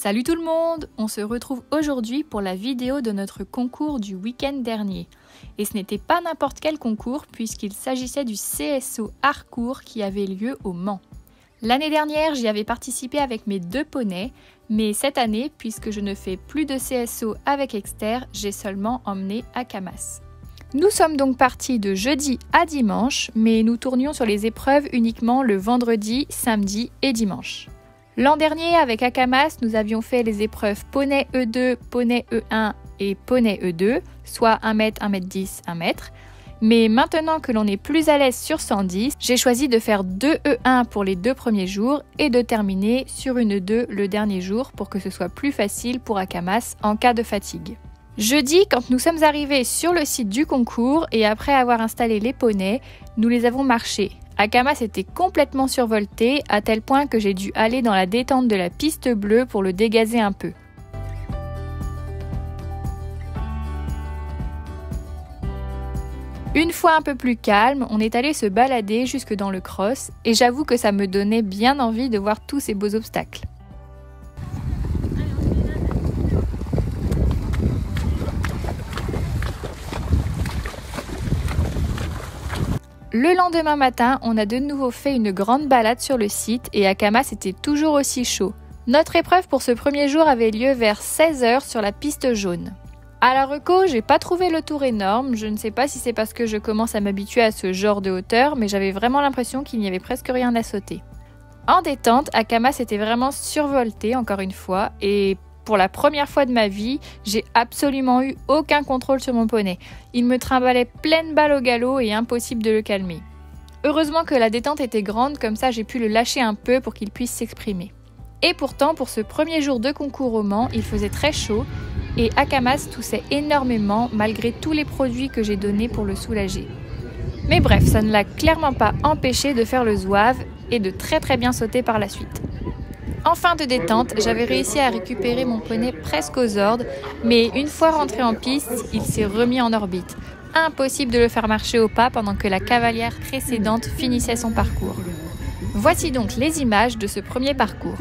Salut tout le monde! On se retrouve aujourd'hui pour la vidéo de notre concours du week-end dernier. Et ce n'était pas n'importe quel concours puisqu'il s'agissait du CSO Harcourt qui avait lieu au Mans. L'année dernière, j'y avais participé avec mes 2 poneys, mais cette année, puisque je ne fais plus de CSO avec Exter, j'ai seulement emmené Akamas. Nous sommes donc partis de jeudi à dimanche, mais nous tournions sur les épreuves uniquement le vendredi, samedi et dimanche. L'an dernier, avec Akamas, nous avions fait les épreuves poney E2, poney E1 et poney E2, soit 1 m, 1 m 10, 1 m. Mais maintenant que l'on est plus à l'aise sur 110, j'ai choisi de faire 2 E1 pour les 2 premiers jours et de terminer sur une E2 le dernier jour pour que ce soit plus facile pour Akamas en cas de fatigue. Jeudi, quand nous sommes arrivés sur le site du concours et après avoir installé les poneys, nous les avons marchés. Akamas était complètement survolté à tel point que j'ai dû aller dans la détente de la piste bleue pour le dégazer un peu. Une fois un peu plus calme, on est allé se balader jusque dans le cross et j'avoue que ça me donnait bien envie de voir tous ces beaux obstacles. Le lendemain matin, on a de nouveau fait une grande balade sur le site et Akamas était toujours aussi chaud. Notre épreuve pour ce premier jour avait lieu vers 16 h sur la piste jaune. À la reco, j'ai pas trouvé le tour énorme, je ne sais pas si c'est parce que je commence à m'habituer à ce genre de hauteur, mais j'avais vraiment l'impression qu'il n'y avait presque rien à sauter. En détente, Akamas était vraiment survolté encore une fois et pour la première fois de ma vie, j'ai absolument eu aucun contrôle sur mon poney. Il me trimballait pleine balle au galop et impossible de le calmer. Heureusement que la détente était grande, comme ça j'ai pu le lâcher un peu pour qu'il puisse s'exprimer. Et pourtant, pour ce premier jour de concours au Mans, il faisait très chaud et Akamas toussait énormément malgré tous les produits que j'ai donnés pour le soulager. Mais bref, ça ne l'a clairement pas empêché de faire le zouave et de très bien sauter par la suite. En fin de détente, j'avais réussi à récupérer mon poney presque aux ordres, mais une fois rentré en piste, il s'est remis en orbite. Impossible de le faire marcher au pas pendant que la cavalière précédente finissait son parcours. Voici donc les images de ce premier parcours.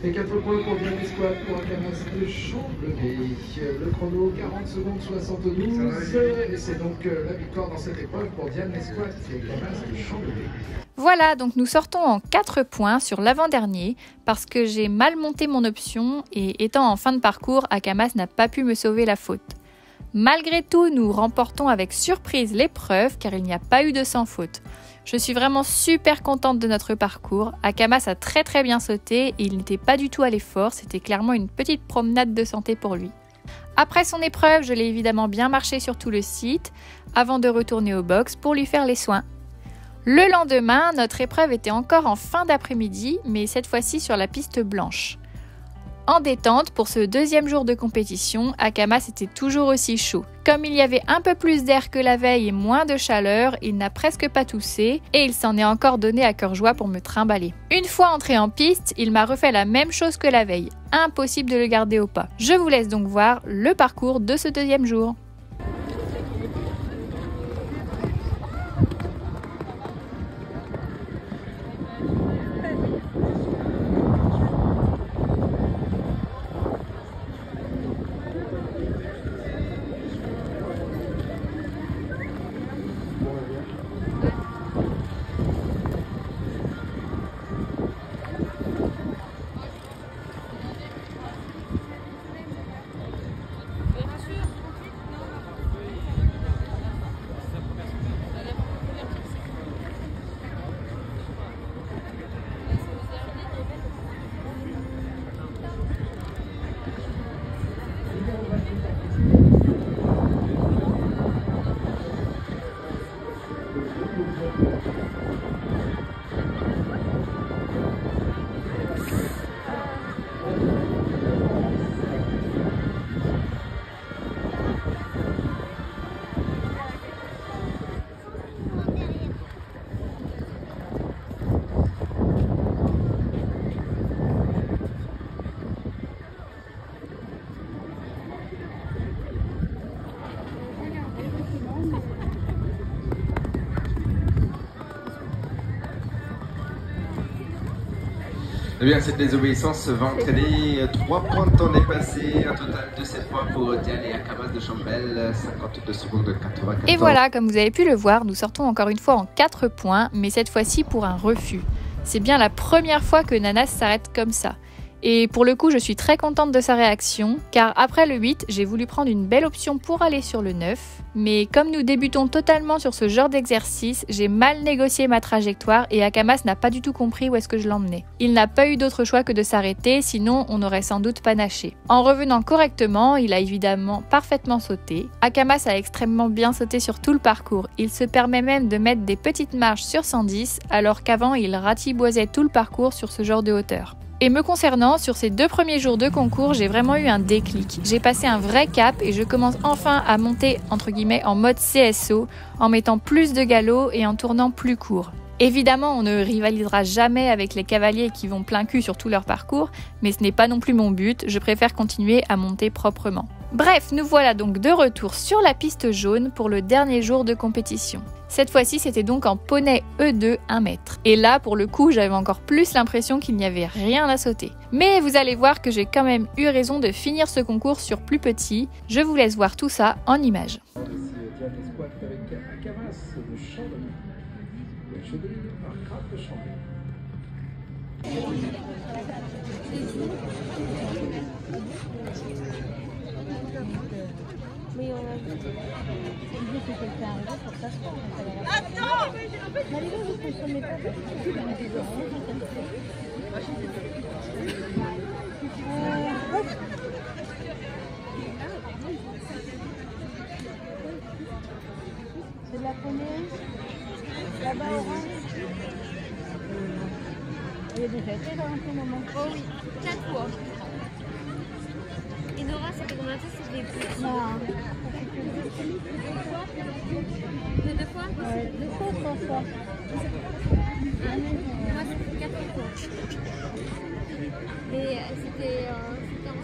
Et 4 points pour Diane Esquad pour Akamas de Chamblevé. Le chrono 40 secondes 72. Et c'est donc la victoire dans cette épreuve pour Diane Esquad et Akamas de Chamblevé. Voilà, donc nous sortons en 4 points sur l'avant-dernier parce que j'ai mal monté mon option et étant en fin de parcours, Akamas n'a pas pu me sauver la faute. Malgré tout, nous remportons avec surprise l'épreuve car il n'y a pas eu de sans faute. Je suis vraiment super contente de notre parcours. Akamas a très bien sauté et il n'était pas du tout à l'effort, c'était clairement une petite promenade de santé pour lui. Après son épreuve, je l'ai évidemment bien marché sur tout le site avant de retourner au box pour lui faire les soins. Le lendemain, notre épreuve était encore en fin d'après-midi, mais cette fois-ci sur la piste blanche. En détente, pour ce deuxième jour de compétition, Akamas était toujours aussi chaud. Comme il y avait un peu plus d'air que la veille et moins de chaleur, il n'a presque pas toussé et il s'en est encore donné à cœur joie pour me trimballer. Une fois entré en piste, il m'a refait la même chose que la veille. Impossible de le garder au pas. Je vous laisse donc voir le parcours de ce deuxième jour. Eh bien, cette désobéissance va entraîner 3 points de temps dépassés, un total de 7 points pour Diane et Akamas de Chambel, 52 secondes 94. Et voilà, comme vous avez pu le voir, nous sortons encore une fois en 4 points, mais cette fois-ci pour un refus. C'est bien la première fois que Nanas s'arrête comme ça. Et pour le coup, je suis très contente de sa réaction, car après le 8, j'ai voulu prendre une belle option pour aller sur le 9. Mais comme nous débutons totalement sur ce genre d'exercice, j'ai mal négocié ma trajectoire et Akamas n'a pas du tout compris où est-ce que je l'emmenais. Il n'a pas eu d'autre choix que de s'arrêter, sinon on aurait sans doute panaché. En revenant correctement, il a évidemment parfaitement sauté. Akamas a extrêmement bien sauté sur tout le parcours. Il se permet même de mettre des petites marches sur 110, alors qu'avant il ratiboisait tout le parcours sur ce genre de hauteur. Et me concernant, sur ces 2 premiers jours de concours, j'ai vraiment eu un déclic. J'ai passé un vrai cap et je commence enfin à monter entre guillemets en mode CSO, en mettant plus de galop et en tournant plus court. Évidemment, on ne rivalisera jamais avec les cavaliers qui vont plein cul sur tout leur parcours, mais ce n'est pas non plus mon but, je préfère continuer à monter proprement. Bref, nous voilà donc de retour sur la piste jaune pour le dernier jour de compétition. Cette fois-ci, c'était donc en poney E2 1 mètre. Et là, pour le coup, j'avais encore plus l'impression qu'il n'y avait rien à sauter. Mais vous allez voir que j'ai quand même eu raison de finir ce concours sur plus petit. Je vous laisse voir tout ça en images. Oui, on a vu. L'idée c'est qu'elle fait arriver pour s'asseoir. Attends, mais allez, vous ne consommez pas. C'est de la poney. Là-bas, orange. Elle est déjà été là un peu moment. Oh oui, 4 fois. Et Nora, ça fait combien de temps que c'est des petits? Non. De 2 fois? Ouais, 2 fois ou 3 fois. Moi, ça fait 4 fois. Et c'était en 50.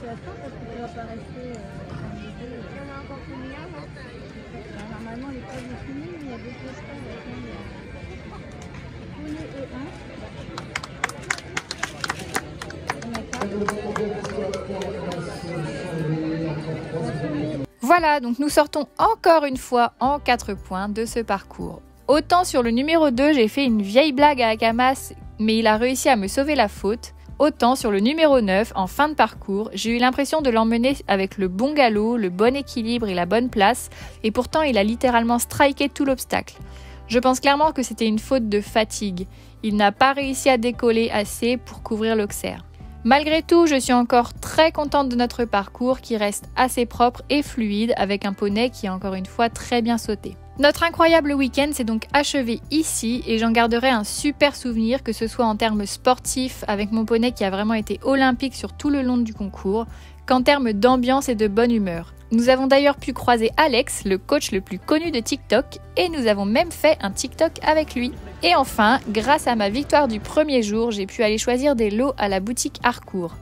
C'est à toi parce que tu vas pas rester. Il y en a encore combien là? Normalement, les preuves sont finies, mais il y a d'autres choses. Poney E1. Voilà, donc nous sortons encore une fois en 4 points de ce parcours. Autant sur le numéro 2, j'ai fait une vieille blague à Akamas, mais il a réussi à me sauver la faute. Autant sur le numéro 9, en fin de parcours, j'ai eu l'impression de l'emmener avec le bon galop, le bon équilibre et la bonne place, et pourtant il a littéralement striké tout l'obstacle. Je pense clairement que c'était une faute de fatigue. Il n'a pas réussi à décoller assez pour couvrir l'Auxerre. Malgré tout, je suis encore très contente de notre parcours qui reste assez propre et fluide avec un poney qui a encore une fois très bien sauté. Notre incroyable week-end s'est donc achevé ici et j'en garderai un super souvenir, que ce soit en termes sportifs avec mon poney qui a vraiment été olympique sur tout le long du concours, qu'en termes d'ambiance et de bonne humeur. Nous avons d'ailleurs pu croiser Alex, le coach le plus connu de TikTok, et nous avons même fait un TikTok avec lui. Et enfin, grâce à ma victoire du premier jour, j'ai pu aller choisir des lots à la boutique Harcourt.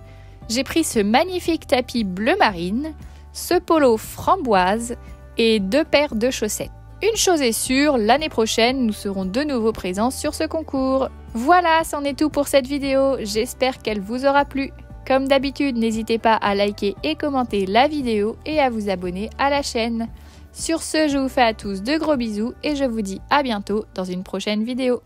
J'ai pris ce magnifique tapis bleu marine, ce polo framboise et 2 paires de chaussettes. Une chose est sûre, l'année prochaine, nous serons de nouveau présents sur ce concours. Voilà, c'en est tout pour cette vidéo, j'espère qu'elle vous aura plu. Comme d'habitude, n'hésitez pas à liker et commenter la vidéo et à vous abonner à la chaîne. Sur ce, je vous fais à tous de gros bisous et je vous dis à bientôt dans une prochaine vidéo.